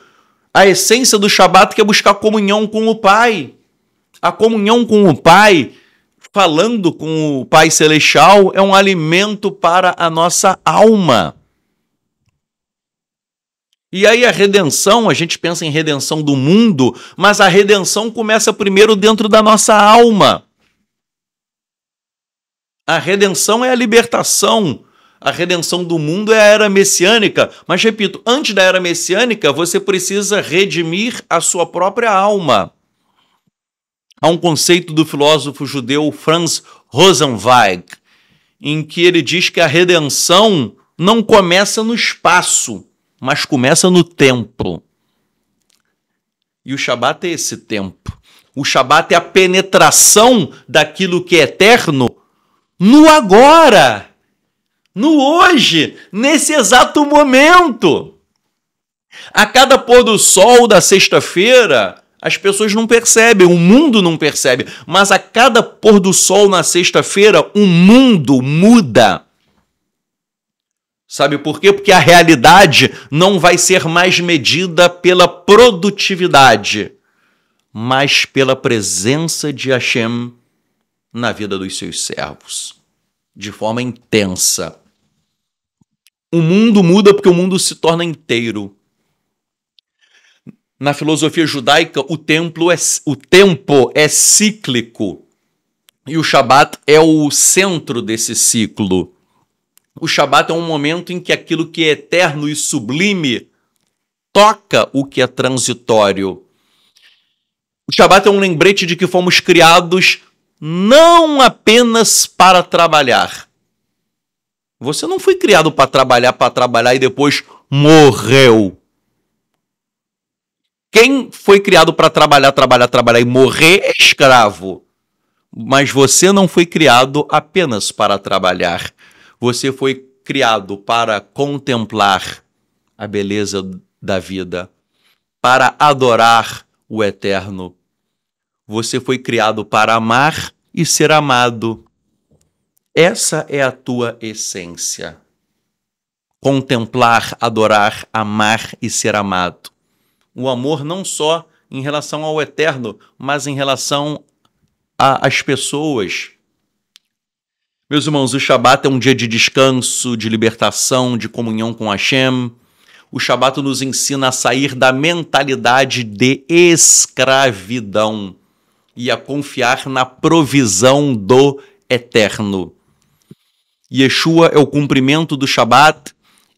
A essência do Shabat que é buscar comunhão com o Pai. A comunhão com o Pai, falando com o Pai Celestial, é um alimento para a nossa alma. E aí a redenção, a gente pensa em redenção do mundo, mas a redenção começa primeiro dentro da nossa alma. A redenção é a libertação. A redenção do mundo é a era messiânica. Mas, repito, antes da era messiânica, você precisa redimir a sua própria alma. Há um conceito do filósofo judeu Franz Rosenzweig, em que ele diz que a redenção não começa no espaço, mas começa no tempo. E o Shabat é esse tempo. O Shabat é a penetração daquilo que é eterno no agora, no hoje, nesse exato momento. A cada pôr do sol da sexta-feira, as pessoas não percebem, o mundo não percebe, mas a cada pôr do sol na sexta-feira, o mundo muda. Sabe por quê? Porque a realidade não vai ser mais medida pela produtividade, mas pela presença de Hashem na vida dos seus servos, de forma intensa. O mundo muda porque o mundo se torna inteiro. Na filosofia judaica, o tempo é cíclico e o Shabat é o centro desse ciclo. O Shabat é um momento em que aquilo que é eterno e sublime toca o que é transitório. O Shabat é um lembrete de que fomos criados não apenas para trabalhar. Você não foi criado para trabalhar e depois morreu. Quem foi criado para trabalhar e morrer é escravo. Mas você não foi criado apenas para trabalhar. Você foi criado para contemplar a beleza da vida, para adorar o eterno. Você foi criado para amar e ser amado. Essa é a tua essência. Contemplar, adorar, amar e ser amado. O amor não só em relação ao eterno, mas em relação às pessoas. Meus irmãos, o Shabat é um dia de descanso, de libertação, de comunhão com Hashem. O Shabat nos ensina a sair da mentalidade de escravidão e a confiar na provisão do eterno. Yeshua é o cumprimento do Shabat.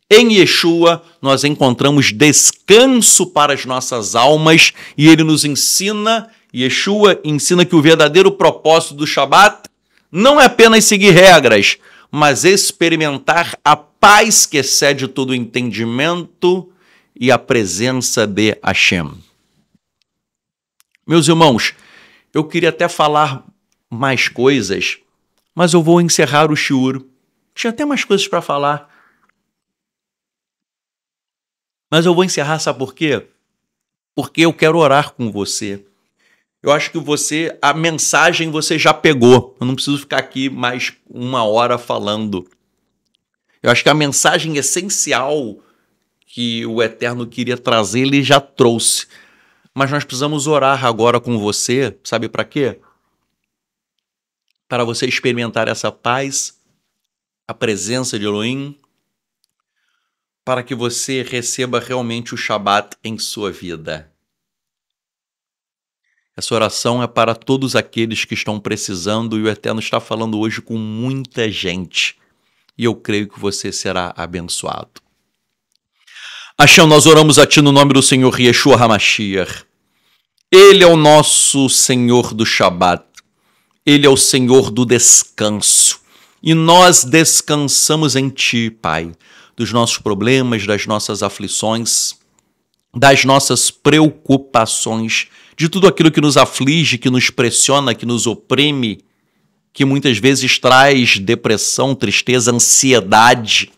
Em Yeshua, nós encontramos descanso para as nossas almas e ele nos ensina, Yeshua ensina que o verdadeiro propósito do Shabat não é apenas seguir regras, mas experimentar a paz que excede todo o entendimento e a presença de Hashem. Meus irmãos, eu queria até falar mais coisas, mas eu vou encerrar o shiur. Tinha até mais coisas para falar. Mas eu vou encerrar, sabe por quê? Porque eu quero orar com você. Eu acho que a mensagem você já pegou. Eu não preciso ficar aqui mais 1 hora falando. Eu acho que a mensagem essencial que o Eterno queria trazer, ele já trouxe. Mas nós precisamos orar agora com você, sabe para quê? Para você experimentar essa paz, a presença de Elohim, para que você receba realmente o Shabat em sua vida. Essa oração é para todos aqueles que estão precisando e o Eterno está falando hoje com muita gente. E eu creio que você será abençoado. Hashem, nós oramos a Ti no nome do Senhor Yeshua HaMashiach. Ele é o nosso Senhor do Shabat. Ele é o Senhor do descanso. E nós descansamos em Ti, Pai, dos nossos problemas, das nossas aflições, das nossas preocupações, de tudo aquilo que nos aflige, que nos pressiona, que nos oprime, que muitas vezes traz depressão, tristeza, ansiedade.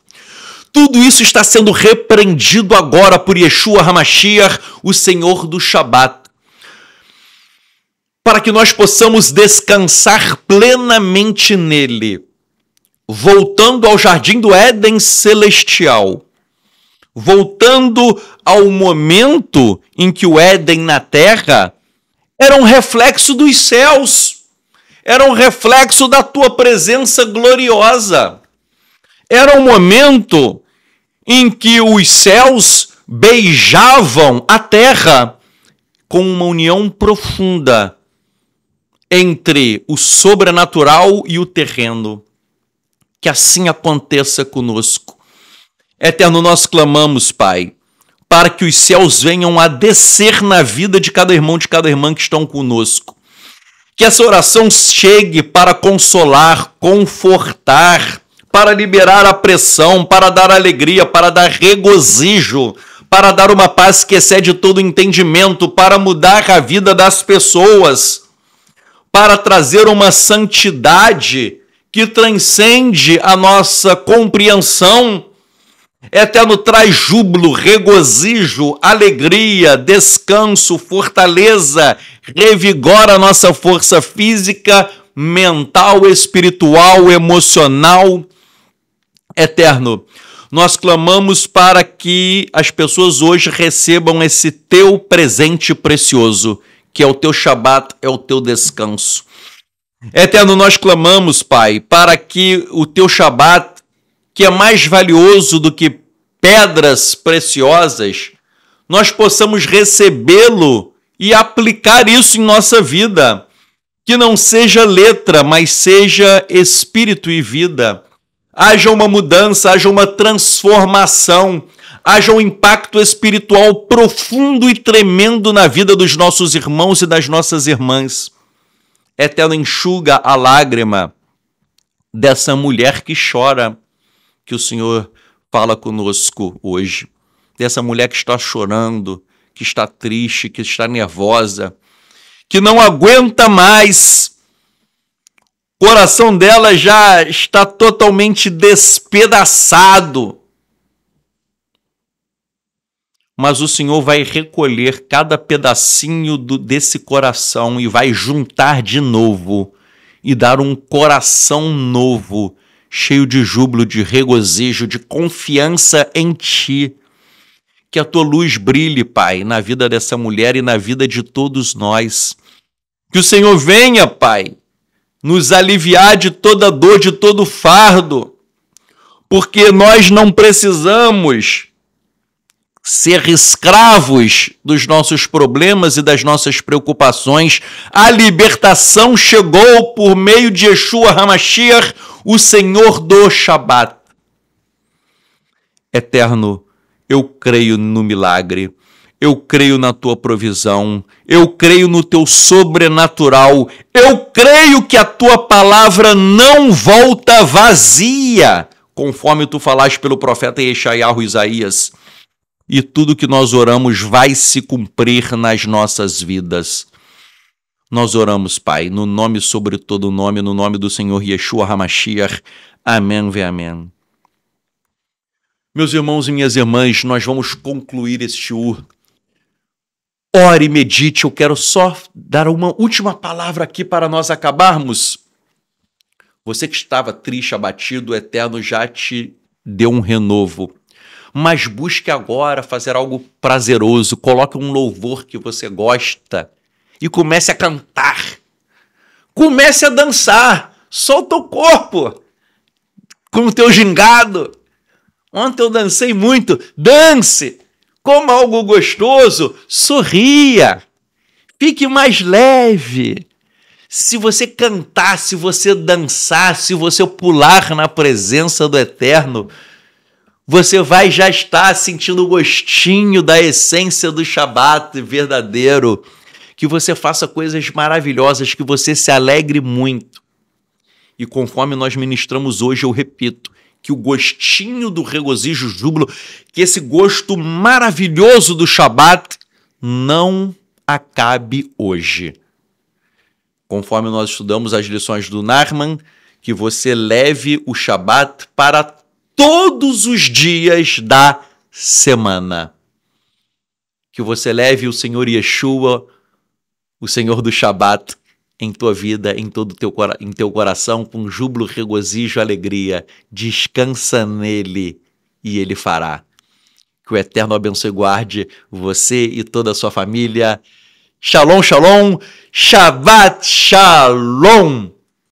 Tudo isso está sendo repreendido agora por Yeshua HaMashiach, o Senhor do Shabat, para que nós possamos descansar plenamente nele, voltando ao jardim do Éden celestial, voltando ao momento em que o Éden na terra era um reflexo dos céus, era um reflexo da tua presença gloriosa. Era um momento em que os céus beijavam a terra com uma união profunda entre o sobrenatural e o terreno. Que assim aconteça conosco. Eterno, nós clamamos, Pai, para que os céus venham a descer na vida de cada irmão, de cada irmã que estão conosco. Que essa oração chegue para consolar, confortar, para liberar a pressão, para dar alegria, para dar regozijo, para dar uma paz que excede todo entendimento, para mudar a vida das pessoas, para trazer uma santidade que transcende a nossa compreensão. Eterno, traz júbilo, regozijo, alegria, descanso, fortaleza, revigora a nossa força física, mental, espiritual, emocional. Eterno, nós clamamos para que as pessoas hoje recebam esse teu presente precioso, que é o teu Shabat, é o teu descanso. Eterno, nós clamamos, Pai, para que o teu Shabat, que é mais valioso do que pedras preciosas, nós possamos recebê-lo e aplicar isso em nossa vida. Que não seja letra, mas seja espírito e vida. Haja uma mudança, haja uma transformação, haja um impacto espiritual profundo e tremendo na vida dos nossos irmãos e das nossas irmãs. Eterno, enxuga a lágrima dessa mulher que chora, que o Senhor fala conosco hoje. Dessa mulher que está chorando, que está triste, que está nervosa, que não aguenta mais. O coração dela já está totalmente despedaçado. Mas o Senhor vai recolher cada pedacinho desse coração e vai juntar de novo e dar um coração novo, cheio de júbilo, de regozijo, de confiança em Ti. Que a Tua luz brilhe, Pai, na vida dessa mulher e na vida de todos nós. Que o Senhor venha, Pai, nos aliviar de toda dor, de todo fardo, porque nós não precisamos ser escravos dos nossos problemas e das nossas preocupações. A libertação chegou por meio de Yeshua HaMashiach, o Senhor do Shabat. Eterno, eu creio no milagre, eu creio na Tua provisão, eu creio no Teu sobrenatural, eu creio que a Tua palavra não volta vazia, conforme Tu falaste pelo profeta Yeshayahu Isaías. E tudo que nós oramos vai se cumprir nas nossas vidas. Nós oramos, Pai, no nome sobre todo nome, no nome do Senhor Yeshua HaMashiach. Amém, ve amém. Meus irmãos e minhas irmãs, nós vamos concluir este shiur. Ore e medite, eu quero só dar uma última palavra aqui para nós acabarmos. Você que estava triste, abatido, o Eterno já te deu um renovo. Mas busque agora fazer algo prazeroso, coloque um louvor que você gosta e comece a cantar. Comece a dançar, solta o corpo com o teu gingado. Ontem eu dancei muito. Dance! Coma algo gostoso. Sorria. Fique mais leve. Se você cantar, se você dançar, se você pular na presença do Eterno, você vai já estar sentindo o gostinho da essência do Shabat verdadeiro. Que você faça coisas maravilhosas, que você se alegre muito. E conforme nós ministramos hoje, eu repito, que o gostinho do regozijo, júbilo, que esse gosto maravilhoso do Shabat não acabe hoje. Conforme nós estudamos as lições do Nahman, que você leve o Shabat para todos os dias da semana. Que você leve o Senhor Yeshua, o Senhor do Shabat, em tua vida, em todo em teu coração, com júbilo, regozijo, alegria. Descansa nele e ele fará. Que o Eterno abençoe e guarde você e toda a sua família. Shalom, shalom, Shabbat shalom.